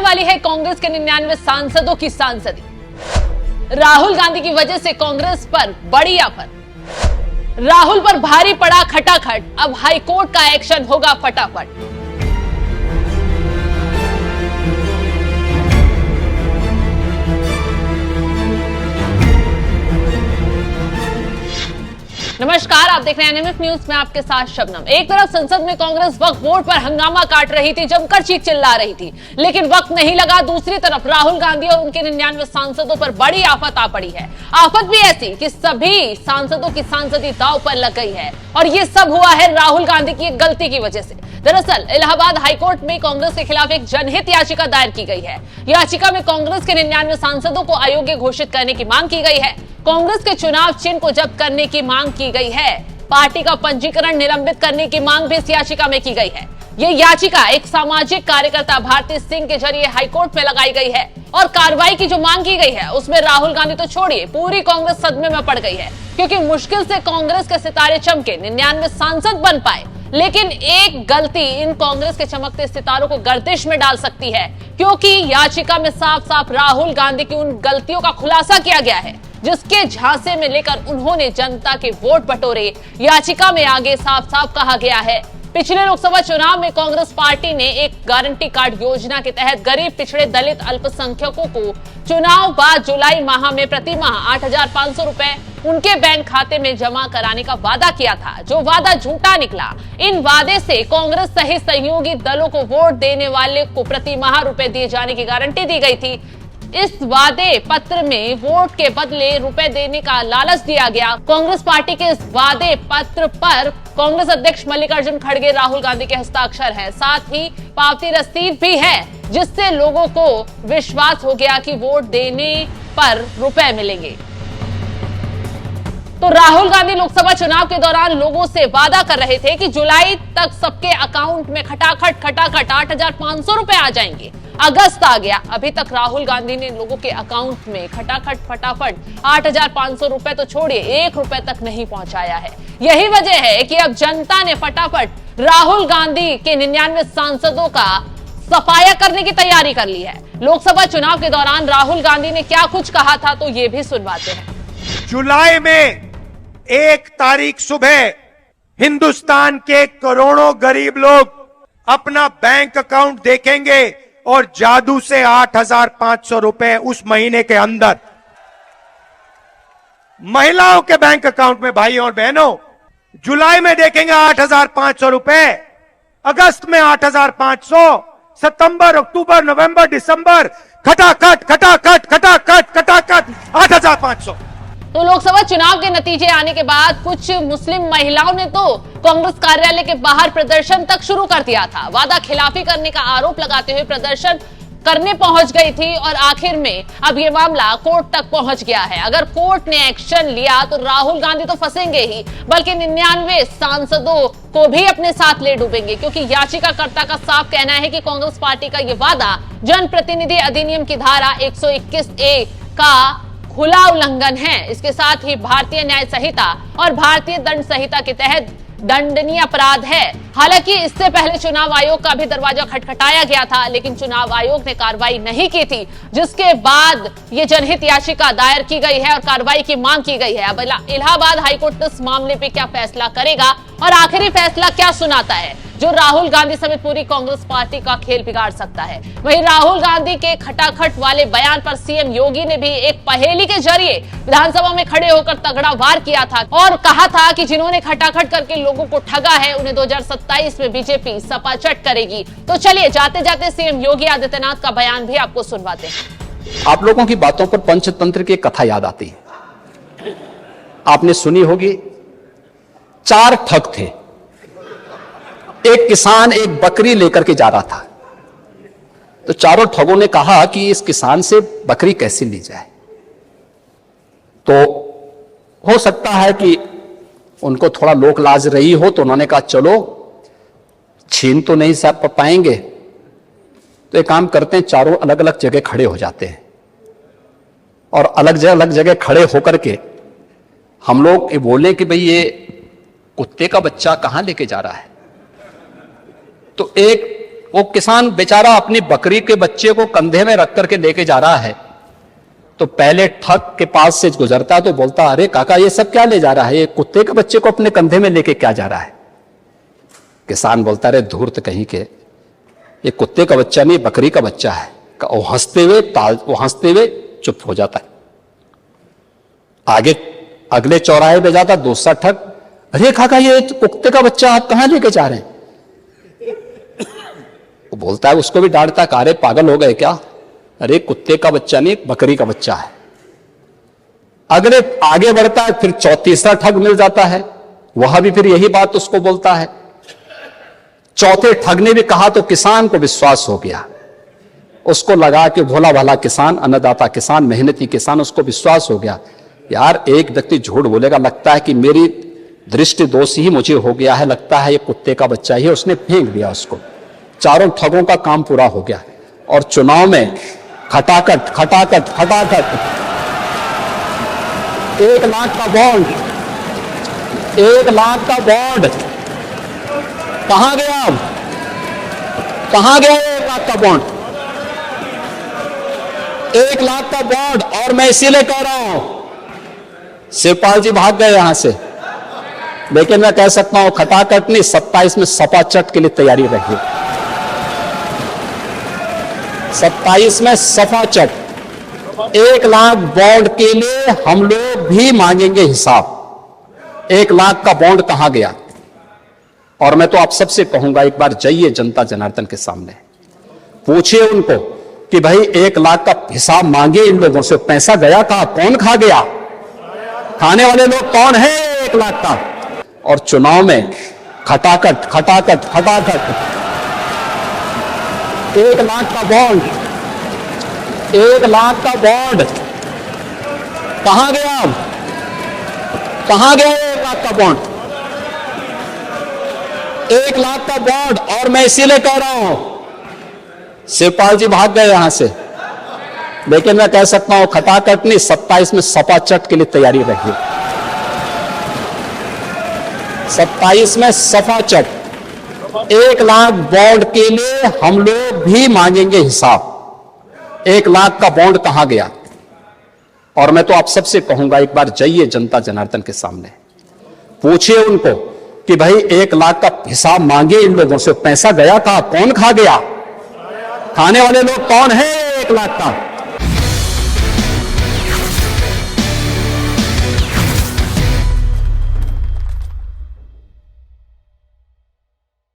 वाली है कांग्रेस के 99 सांसदों की सांसदी। राहुल गांधी की वजह से कांग्रेस पर बड़ी आफत। राहुल पर भारी पड़ा खटाखट, अब हाईकोर्ट का एक्शन होगा फटाफट। नमस्कार, आप देख रहे हैं एनएमएफ न्यूज में आपके साथ शबनम। एक तरफ संसद में कांग्रेस वक्फ बोर्ड पर हंगामा काट रही थी, जमकर चीख चिल्ला रही थी, लेकिन वक्त नहीं लगा। दूसरी तरफ राहुल गांधी और उनके 99 सांसदों पर बड़ी आफत आ पड़ी है। आफत भी ऐसी कि सभी सांसदों की सांसदी दांव पर लग गई है, और ये सब हुआ है राहुल गांधी की एक गलती की वजह से। दरअसल इलाहाबाद हाईकोर्ट में कांग्रेस के खिलाफ एक जनहित याचिका दायर की गई है। याचिका में कांग्रेस के 99 सांसदों को अयोग्य घोषित करने की मांग की गई है। कांग्रेस के चुनाव चिन्ह को जब्त करने की मांग की गई है। पार्टी का पंजीकरण निलंबित करने की मांग भी इस याचिका में की गई है। ये याचिका एक सामाजिक कार्यकर्ता भारती सिंह के जरिए हाईकोर्ट में लगाई गई है, और कार्रवाई की जो मांग की गई है उसमें राहुल गांधी तो छोड़िए, पूरी कांग्रेस सदमे में पड़ गई है, क्योंकि मुश्किल से कांग्रेस के सितारे चमके, 99 सांसद बन पाए। लेकिन एक गलती इन कांग्रेस के चमकते सितारों को गर्दिश में डाल सकती है, क्योंकि याचिका में साफ साफ राहुल गांधी की उन गलतियों का खुलासा किया गया है जिसके झांसे में लेकर उन्होंने जनता के वोट बटोरे। याचिका में आगे साफ साफ कहा गया है, पिछले लोकसभा चुनाव में कांग्रेस पार्टी ने एक गारंटी कार्ड योजना के तहत गरीब, पिछड़े, दलित, अल्पसंख्यकों को चुनाव बाद जुलाई माह में प्रति माह 8,500 रुपए उनके बैंक खाते में जमा कराने का वादा किया था, जो वादा झूठा निकला। इन वादे से कांग्रेस सहित सहयोगी दलों को वोट देने वाले को प्रति माह रुपए दिए जाने की गारंटी दी गई थी। इस वादे पत्र में वोट के बदले रुपए देने का लालच दिया गया। कांग्रेस पार्टी के इस वादे पत्र पर कांग्रेस अध्यक्ष मल्लिकार्जुन खड़गे, राहुल गांधी के हस्ताक्षर हैं, साथ ही पावती रसीद भी है, जिससे लोगों को विश्वास हो गया कि वोट देने पर रुपए मिलेंगे। तो राहुल गांधी लोकसभा चुनाव के दौरान लोगों से वादा कर रहे थे कि जुलाई तक सबके अकाउंट में खटाखट 8,500 रुपए आ जाएंगे। अगस्त आ गया, अभी तक राहुल गांधी ने लोगों के अकाउंट में खटाखट फटाफट 8,500 रुपए तो छोड़िए, 1 रुपए तक नहीं पहुंचाया है। यही वजह है कि अब जनता ने फटाफट राहुल गांधी के 99 सांसदों का सफाया करने की तैयारी कर ली है। लोकसभा चुनाव के दौरान राहुल गांधी ने क्या कुछ कहा था, तो ये भी सुनवाते हैं। जुलाई में 1 तारीख सुबह हिंदुस्तान के करोड़ों गरीब लोग अपना बैंक अकाउंट देखेंगे और जादू से 8,500 रुपए उस महीने के अंदर महिलाओं के बैंक अकाउंट में, भाइयों और बहनों, जुलाई में देखेंगे 8,500 रुपए, अगस्त में 8,500, सितंबर, अक्टूबर, नवंबर, दिसंबर, खटाखट खटाखट खटाखट खटाखट 8,500। तो लोकसभा चुनाव के नतीजे आने के बाद कुछ मुस्लिम महिलाओं ने तो कांग्रेस कार्यालय के बाहर प्रदर्शन तक शुरू कर दिया था। वादा खिलाफी करने का आरोप लगाते हुए प्रदर्शन करने पहुंच गई थी, और आखिर में अब ये मामला कोर्ट तक पहुंच गया है। अगर कोर्ट ने एक्शन लिया तो राहुल गांधी तो फंसेंगे ही, बल्कि 99 सांसदों को भी अपने साथ ले डूबेंगे, क्योंकि याचिकाकर्ता का साफ कहना है कि कांग्रेस पार्टी का ये वादा जनप्रतिनिधि अधिनियम की धारा 121A का खुला उल्लंघन है। इसके साथ ही भारतीय न्याय संहिता और भारतीय दंड संहिता के तहत दंडनीय अपराध है। हालांकि इससे पहले चुनाव आयोग का भी दरवाजा खटखटाया गया था, लेकिन चुनाव आयोग ने कार्रवाई नहीं की थी, जिसके बाद ये जनहित याचिका दायर की गई है और कार्रवाई की मांग की गई है। अब इलाहाबाद हाईकोर्ट इस मामले पे क्या फैसला करेगा और आखिरी फैसला क्या सुनाता है, जो राहुल गांधी समेत पूरी कांग्रेस पार्टी का खेल बिगाड़ सकता है। वहीं राहुल गांधी के खटाखट वाले बयान पर सीएम योगी ने भी एक पहेली के जरिए विधानसभा में खड़े होकर तगड़ा वार किया था, और कहा था कि जिन्होंने खटाखट करके लोगों को ठगा है, उन्हें 2027 में बीजेपी सपाचट करेगी। तो चलिए जाते जाते सीएम योगी आदित्यनाथ का बयान भी आपको सुनवाते हैं। आप लोगों की बातों पर पंचतंत्र की कथा याद आती है, आपने सुनी होगी। 4 ठग थे। एक किसान एक बकरी लेकर के जा रहा था, तो चारों ठगों ने कहा कि इस किसान से बकरी कैसे ली जाए। तो हो सकता है कि उनको थोड़ा लोक लाज रही हो, तो उन्होंने कहा चलो छीन तो नहीं सब पाएंगे, तो एक काम करते हैं, चारों अलग अलग जगह खड़े हो जाते हैं, और अलग जगह खड़े होकर के हम लोग ये बोले कि भाई ये कुत्ते का बच्चा कहां लेके जा रहा है। तो एक वो किसान बेचारा अपनी बकरी के बच्चे को कंधे में रख करके लेके जा रहा है, तो पहले ठग के पास से गुजरता है तो बोलता, अरे काका ये सब क्या ले जा रहा है, ये कुत्ते के बच्चे को अपने कंधे में लेके क्या जा रहा है। किसान बोलता, अरे धूर्त कहीं के, ये कुत्ते का बच्चा नहीं बकरी का बच्चा है। वो हंसते हुए चुप हो जाता है। आगे अगले चौराहे पे जाता दूसरा ठग, अरे काका ये कुत्ते का बच्चा आप कहां लेके जा रहे हैं। वो बोलता है, उसको भी डांटता, अरे पागल हो गए क्या, अरे कुत्ते का बच्चा नहीं बकरी का बच्चा है। अगले आगे बढ़ता है, फिर तीसरा ठग मिल जाता है, वह भी फिर यही बात उसको बोलता है। चौथे ठग ने भी कहा तो किसान को विश्वास हो गया, उसको लगा कि भोला भाला किसान, अन्नदाता किसान, मेहनती किसान, उसको विश्वास हो गया, यार एक व्यक्ति झूठ बोलेगा, लगता है कि मेरी दृष्टि दोष ही मुझे हो गया है, लगता है ये कुत्ते का बच्चा ही है, उसने फेंक दिया उसको। चारों ठगों का काम पूरा हो गया और चुनाव में खटाखट 1 लाख का बॉन्ड, 1 लाख का बॉन्ड कहां गया, कहां गया 1 लाख का बॉन्ड, 1 लाख का बॉन्ड। और मैं इसीलिए कह रहा हूं, शिवपाल जी भाग गए यहां से, लेकिन मैं कह सकता हूं खटाखट नहीं, 27 में सपा चट के लिए तैयारी रखिए। 27 में सपा चट, 1 लाख बॉन्ड के लिए हम लोग भी मांगेंगे हिसाब। 1 लाख का बॉन्ड कहां गया। और मैं तो आप सबसे कहूंगा, एक बार जाइए जनता जनार्दन के सामने, पूछिए उनको कि भाई 1 लाख का हिसाब मांगे इन लोगों से, पैसा गया कहां, कौन खा गया, खाने वाले लोग कौन है 1 लाख का। और चुनाव में खटाखट 1 लाख का बॉन्ड, 1 लाख का बॉन्ड कहां गया, कहां गया 1 लाख का बॉन्ड, 1 लाख का बॉन्ड। और मैं इसीलिए कह रहा हूं, शिवपाल जी भाग गए यहां से, लेकिन मैं कह सकता हूं खटाखट नहीं, 27 में सपा चट के लिए तैयारी रखिए। 27 में सपा चट, 1 लाख बॉन्ड के लिए हम लोग भी मांगेंगे हिसाब। 1 लाख का बॉन्ड कहां गया। और मैं तो आप सबसे कहूंगा, एक बार जाइए जनता जनार्दन के सामने, पूछिए उनको कि भाई 1 लाख का हिसाब मांगे इन लोगों से, पैसा गया कहां, कौन खा गया, खाने वाले लोग कौन है 1 लाख का।